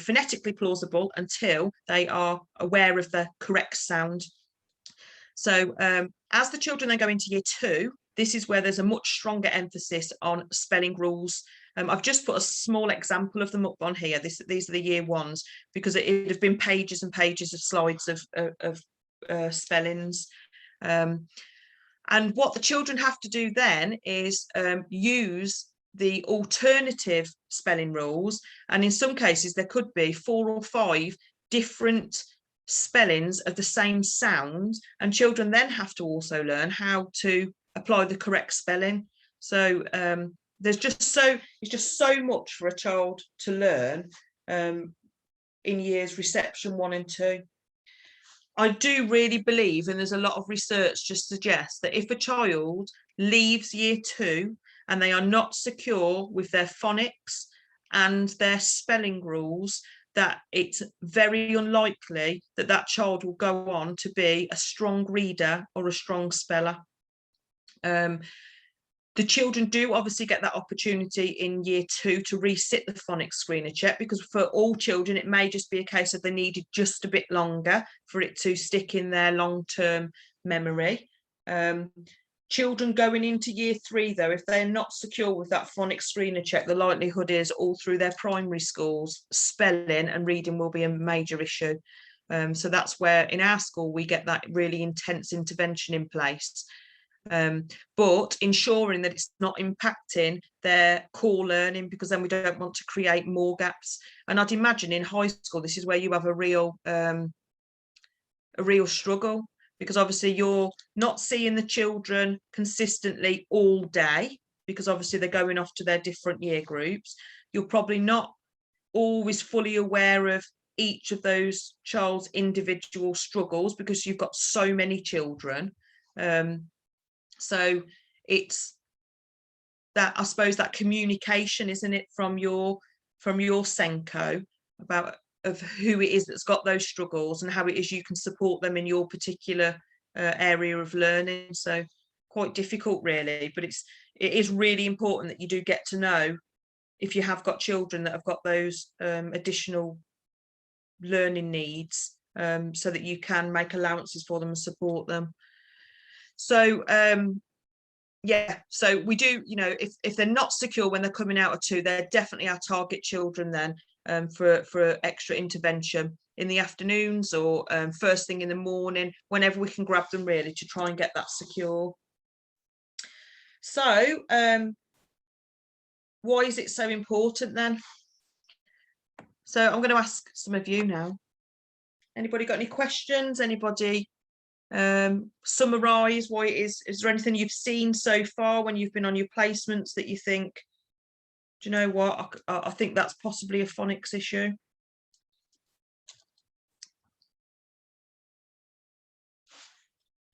Speaker 1: phonetically plausible until they are aware of the correct sound. So as the children then go into year 2, this is where there's a much stronger emphasis on spelling rules. I've just put a small example of them up on here. These are the year 1s, because it would have been pages and pages of slides of spellings. And what the children have to do then is use the alternative spelling rules, and in some cases there could be 4 or 5 different spellings of the same sound, and children then have to also learn how to apply the correct spelling. So it's just so much for a child to learn in years reception 1 and 2. I do really believe, and there's a lot of research just suggests that if a child leaves year 2 and they are not secure with their phonics and their spelling rules, that it's very unlikely that that child will go on to be a strong reader or a strong speller. The children do obviously get that opportunity in year 2 to resit the phonics screener check, because for all children it may just be a case of they needed just a bit longer for it to stick in their long-term memory. Children going into year 3 though, if they're not secure with that phonics screener check, the likelihood is all through their primary schools, spelling and reading will be a major issue. So that's where in our school we get that really intense intervention in place. But ensuring that it's not impacting their core learning, because then we don't want to create more gaps. And I'd imagine in high school this is where you have a real struggle, because obviously you're not seeing the children consistently all day, because obviously they're going off to their different year groups. You're probably not always fully aware of each of those child's individual struggles because you've got so many children. So it's that, I suppose, that communication, isn't it, from your Senko about of who it is that's got those struggles and how it is you can support them in your particular area of learning. So quite difficult really, but it is really important that you do get to know if you have got children that have got those additional learning needs, so that you can make allowances for them and support them. So yeah, so we do, you know, if they're not secure when they're coming out of 2, they're definitely our target children then, for extra intervention in the afternoons or first thing in the morning, whenever we can grab them really, to try and get that secure. So why is it so important then? So I'm going to ask some of you now. Anybody got any questions? Anybody summarize why it is there anything you've seen so far when you've been on your placements that you think, do you know what, I think that's possibly a phonics issue?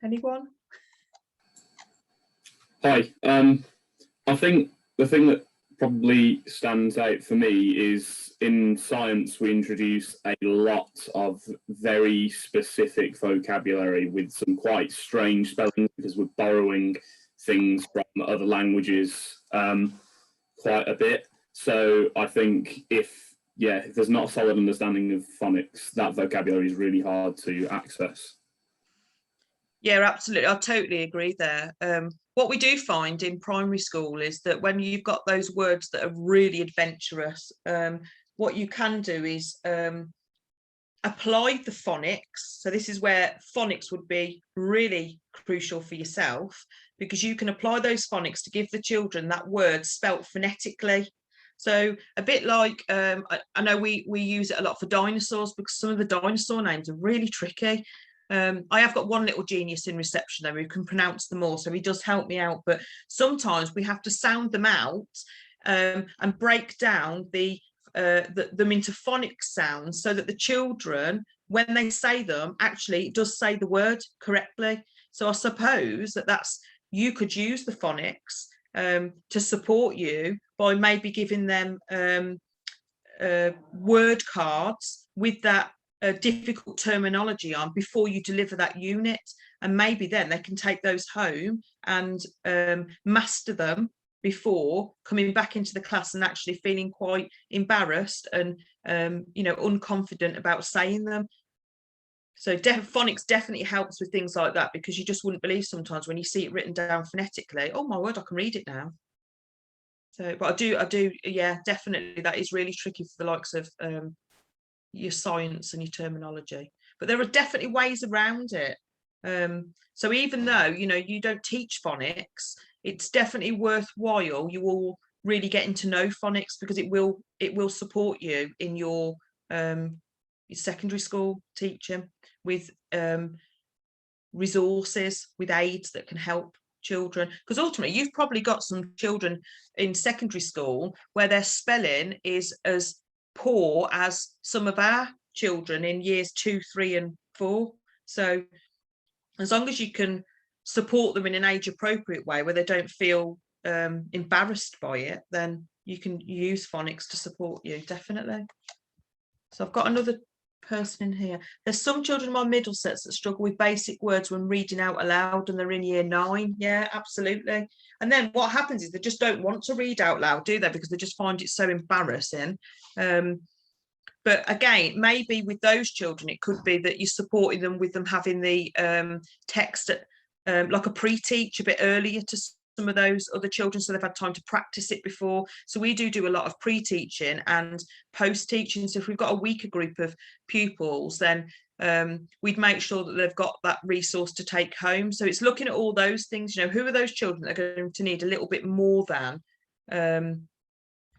Speaker 1: Anyone?
Speaker 7: Hi. I think the thing that probably stands out for me is in science we introduce a lot of very specific vocabulary with some quite strange spelling, because we're borrowing things from other languages quite a bit. So I think if there's not a solid understanding of phonics, that vocabulary is really hard to access.
Speaker 1: Yeah, absolutely. I totally agree there. What we do find in primary school is that when you've got those words that are really adventurous, what you can do is apply the phonics. So this is where phonics would be really crucial for yourself, because you can apply those phonics to give the children that word spelt phonetically. So a bit like, I know we use it a lot for dinosaurs, because some of the dinosaur names are really tricky. I have got one little genius in reception though who can pronounce them all, so he does help me out, but sometimes we have to sound them out and break down them into phonics sounds, so that the children, when they say them, actually it does say the word correctly. So I suppose that's, you could use the phonics to support you by maybe giving them word cards with that difficult terminology on before you deliver that unit, and maybe then they can take those home and master them before coming back into the class and actually feeling quite embarrassed and you know, unconfident about saying them. So phonics definitely helps with things like that, because you just wouldn't believe sometimes when you see it written down phonetically, oh my word, I can read it now. So but I do yeah, definitely that is really tricky for the likes of your science and your terminology, but there are definitely ways around it. So even though, you know, you don't teach phonics, it's definitely worthwhile you all really getting to know phonics, because it will support you in your secondary school teaching with resources, with aids that can help children, because ultimately you've probably got some children in secondary school where their spelling is as poor as some of our children in years 2, 3 and 4. So as long as you can support them in an age appropriate way where they don't feel embarrassed by it, then you can use phonics to support you, definitely. So I've got another person in here. There's some children in my Middlesex that struggle with basic words when reading out aloud, and they're in year 9. Yeah, absolutely. And then what happens is they just don't want to read out loud, do they? Because they just find it so embarrassing. But again, maybe with those children, it could be that you're supporting them with them having the text at, like a pre-teach a bit earlier to some of those other children, so they've had time to practice it before. So we do a lot of pre-teaching and post-teaching. So if we've got a weaker group of pupils, then we'd make sure that they've got that resource to take home. So it's looking at all those things, you know, who are those children that are going to need a little bit more than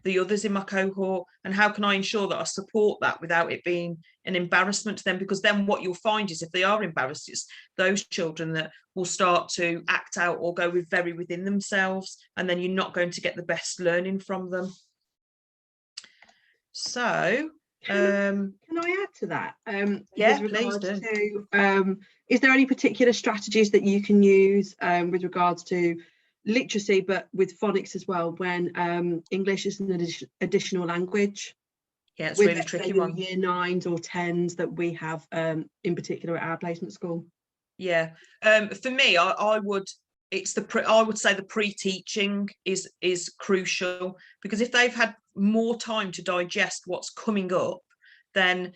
Speaker 1: the others in my cohort, and how can I ensure that I support that without it being an embarrassment to them? Because then what you'll find is if they are embarrassed, it's those children that will start to act out or go very within themselves, and then you're not going to get the best learning from them. So
Speaker 8: can I add to that?
Speaker 1: Yeah,
Speaker 8: with
Speaker 1: please
Speaker 8: regards
Speaker 1: do.
Speaker 8: To, is there any particular strategies that you can use with regards to literacy, but with phonics as well, when English is an additional language?
Speaker 1: Yeah, it's
Speaker 8: with,
Speaker 1: really tricky one.
Speaker 8: Year 9s or 10s that we have in particular at our placement school.
Speaker 1: Yeah, for me, I would say the pre-teaching is crucial, because if they've had more time to digest what's coming up, then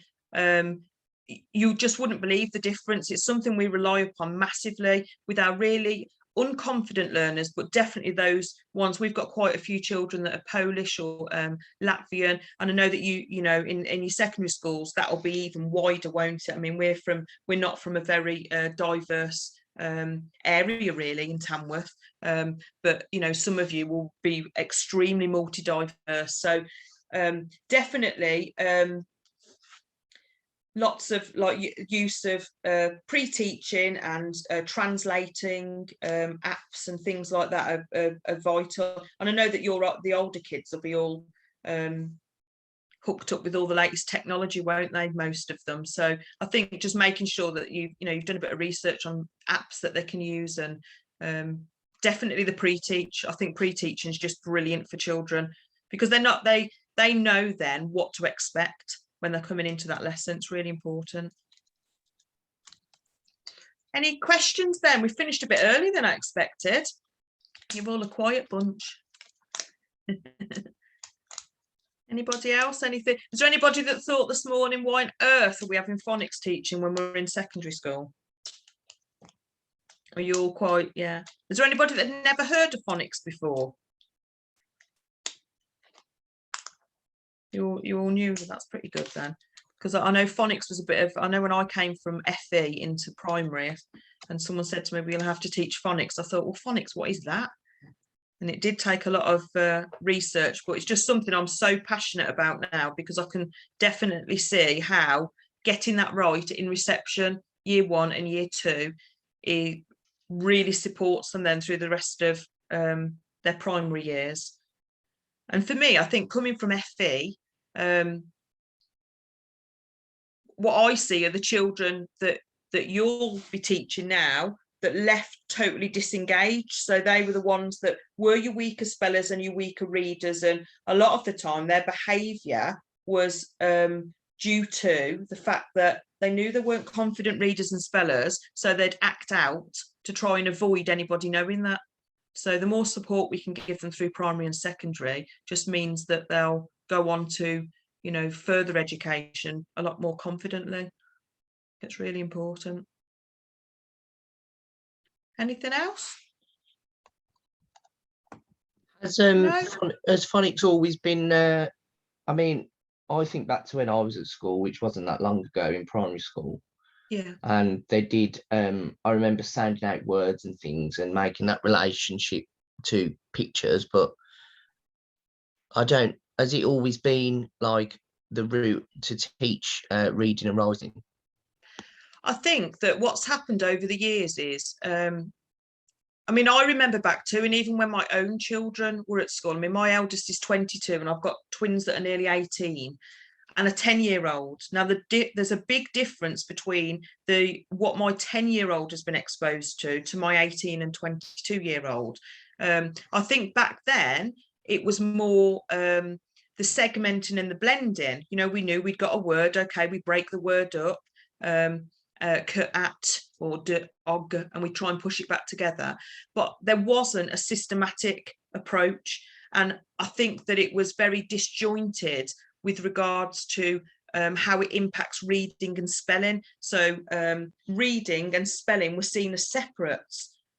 Speaker 1: you just wouldn't believe the difference. It's something we rely upon massively with our really unconfident learners, but definitely those ones. We've got quite a few children that are Polish or Latvian, and I know that you know in your secondary schools that'll be even wider, won't it? I mean, we're not from a very diverse area really in Tamworth, but you know, some of you will be extremely multi-diverse. So definitely lots of use of pre-teaching and translating apps and things like that are vital. And I know that the older kids will be all hooked up with all the latest technology, won't they, most of them? So I think just making sure that you've done a bit of research on apps that they can use, and definitely the pre-teach. I think pre-teaching is just brilliant for children, because they know then what to expect when they're coming into that lesson. It's really important. Any questions then? We finished a bit earlier than I expected. You're all a quiet bunch. Anybody else? Anything? Is there anybody that thought this morning, why on earth are we having phonics teaching when we're in secondary school? Are you all quite, yeah. Is there anybody that had never heard of phonics before? You all knew that. That's pretty good then, because I know phonics was a bit of, I know when I came from FE into primary and someone said to me, we'll have to teach phonics, I thought, well, phonics, what is that? And it did take a lot of research, but it's just something I'm so passionate about now, because I can definitely see how getting that right in reception, year 1 and year 2, it really supports them then through the rest of their primary years. And for me, I think coming from FE, what I see are the children that you'll be teaching now that left totally disengaged. So they were the ones that were your weaker spellers and your weaker readers, and a lot of the time their behaviour was due to the fact that they knew they weren't confident readers and spellers, so they'd act out to try and avoid anybody knowing that. So the more support we can give them through primary and secondary just means that they'll go on to, you know, further education a lot more confidently. It's really important. Anything else?
Speaker 3: Has
Speaker 1: No?
Speaker 3: has phonics always been? I mean, I think back to when I was at school, which wasn't that long ago, in primary school.
Speaker 1: Yeah.
Speaker 3: And they did. I remember sounding out words and things and making that relationship to pictures, but I don't. Has it always been like the route to teach reading and writing?
Speaker 1: I think that what's happened over the years is, I mean, I remember back to, and even when my own children were at school, I mean, my eldest is 22 and I've got twins that are nearly 18 and a 10-year-old. Now, there's a big difference between what my 10-year-old has been exposed to my 18 and 22-year-old. I think back then it was more the segmenting and the blending. You know, we knew we'd got a word, okay, we break the word up, at or og, and we try and push it back together. But there wasn't a systematic approach, and I think that it was very disjointed with regards to how it impacts reading and spelling. So reading and spelling were seen as separate,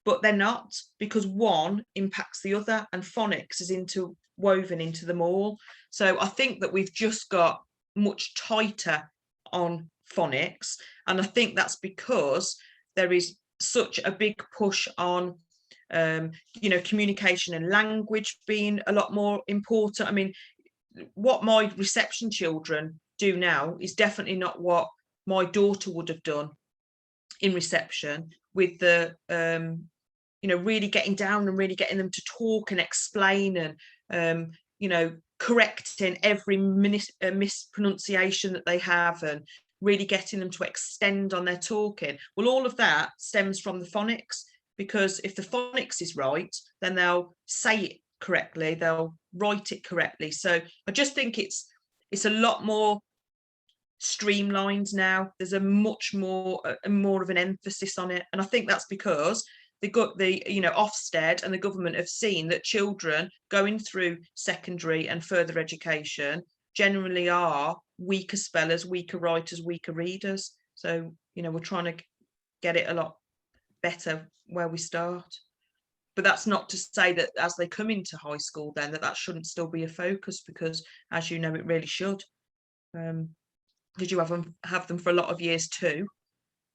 Speaker 1: but they're not, because one impacts the other, and phonics is interwoven into them all. So I think that we've just got much tighter on phonics, and I think that's because there is such a big push on you know, communication and language being a lot more important. I mean, what my reception children do now is definitely not what my daughter would have done in reception, with the you know, really getting down and really getting them to talk and explain, and you know, correcting every mispronunciation that they have, and really getting them to extend on their talking. Well, all of that stems from the phonics, because if the phonics is right, then they'll say it correctly, they'll write it correctly. So I just think it's a lot more streamlined now. There's a much more of an emphasis on it, and I think that's because the you know, Ofsted and the government have seen that children going through secondary and further education generally are weaker spellers, weaker writers, weaker readers. So, you know, we're trying to get it a lot better where we start. But that's not to say that as they come into high school then that shouldn't still be a focus, because as you know, it really should. Did you have them for a lot of years too?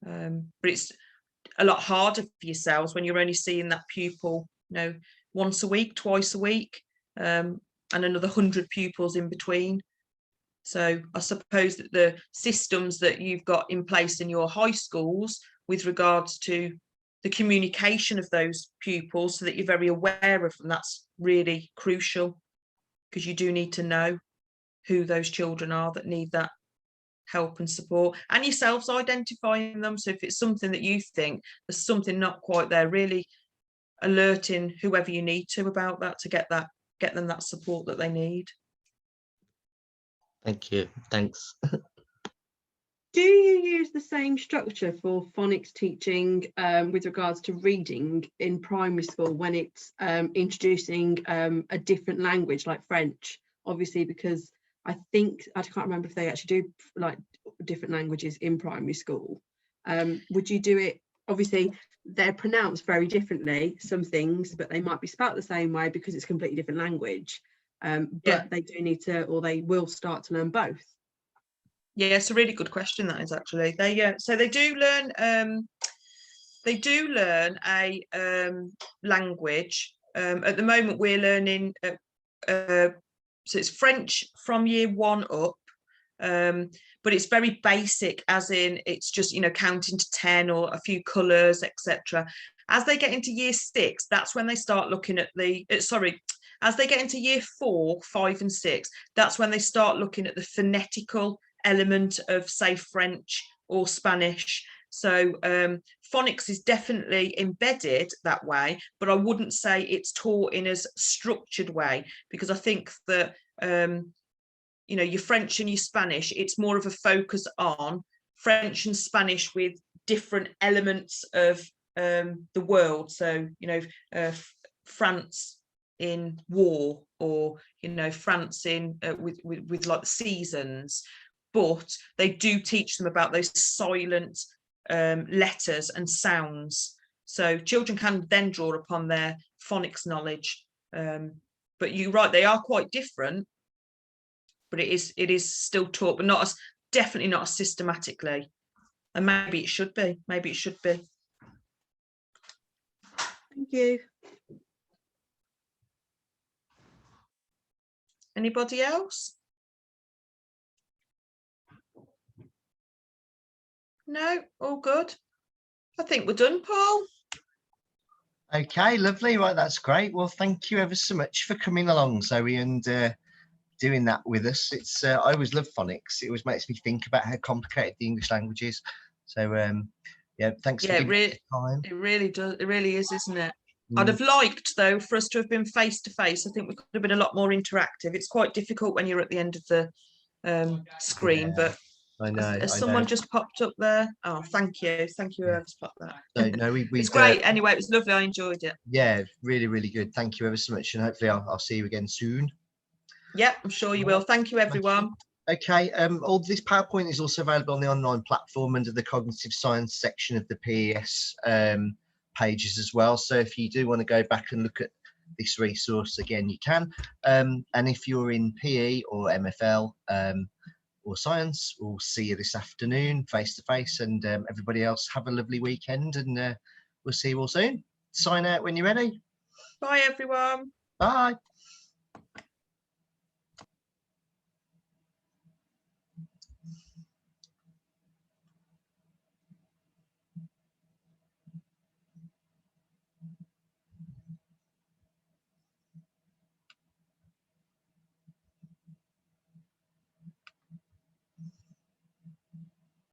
Speaker 1: But it's a lot harder for yourselves when you're only seeing that pupil, you know, once a week, twice a week, and another 100 pupils in between. So I suppose that the systems that you've got in place in your high schools with regards to the communication of those pupils, so that you're very aware of them, that's really crucial, because you do need to know who those children are that need that help and support, and yourselves identifying them. So if it's something that you think there's something not quite there, really alerting whoever you need to about that, to get them that support that they need.
Speaker 3: Thank you. Thanks.
Speaker 8: Do you use the same structure for phonics teaching with regards to reading in primary school when it's introducing a different language like French? Obviously, because I can't remember if they actually do like different languages in primary school. Would you do it? Obviously, they're pronounced very differently, some things, but they might be spelt the same way because it's a completely different language. But they do need to, or they will start to learn both.
Speaker 1: Yeah, it's a really good question, that is, actually. So they do learn a language. At the moment we're learning so it's French from year 1 up, but it's very basic, as in it's just, you know, counting to 10 or a few colours, etc. As they get into year 6, that's when they start looking at as they get into year 4, 5 and 6, that's when they start looking at the phonetical element of, say, French or Spanish. So phonics is definitely embedded that way, but I wouldn't say it's taught in as structured way, because I think that you know, your French and your Spanish, it's more of a focus on French and Spanish with different elements of the world. So, you know, France in war, or, you know, France in with like the seasons. But they do teach them about those silent letters and sounds. So children can then draw upon their phonics knowledge. But you're right, they are quite different, but it is still taught, but definitely not as systematically. And maybe it should be.
Speaker 8: Thank you.
Speaker 1: Anybody else? No, all good. I think we're done, Paul.
Speaker 5: Okay, lovely. Right, that's great. Well, thank you ever so much for coming along, Zoe, and doing that with us. It's I always love phonics. It always makes me think about how complicated the English language is. So yeah, thanks for giving us time.
Speaker 1: It really does. It really is, isn't it? I'd have liked, though, for us to have been face to face. I think we could have been a lot more interactive. It's quite difficult when you're at the end of the screen,
Speaker 5: Yeah,
Speaker 1: but
Speaker 5: I know.
Speaker 1: has
Speaker 5: I
Speaker 1: someone
Speaker 5: know.
Speaker 1: just popped up there? Oh, thank you. Thank you,
Speaker 5: Yeah.
Speaker 1: whoever's popped that.
Speaker 5: So no, we
Speaker 1: It's great. Anyway, it was lovely. I enjoyed it.
Speaker 5: Yeah, really, really good. Thank you ever so much, and hopefully I'll see you again soon.
Speaker 1: Yep, I'm sure you will. Thank you, everyone.
Speaker 5: Okay, all this PowerPoint is also available on the online platform under the cognitive science section of the PES pages as well. So if you do want to go back and look at this resource again, you can. And if you're in PE or MFL or science, we'll see you this afternoon face to face. And everybody else, have a lovely weekend, and we'll see you all soon. Sign out when you're ready.
Speaker 1: Bye, everyone.
Speaker 5: Bye.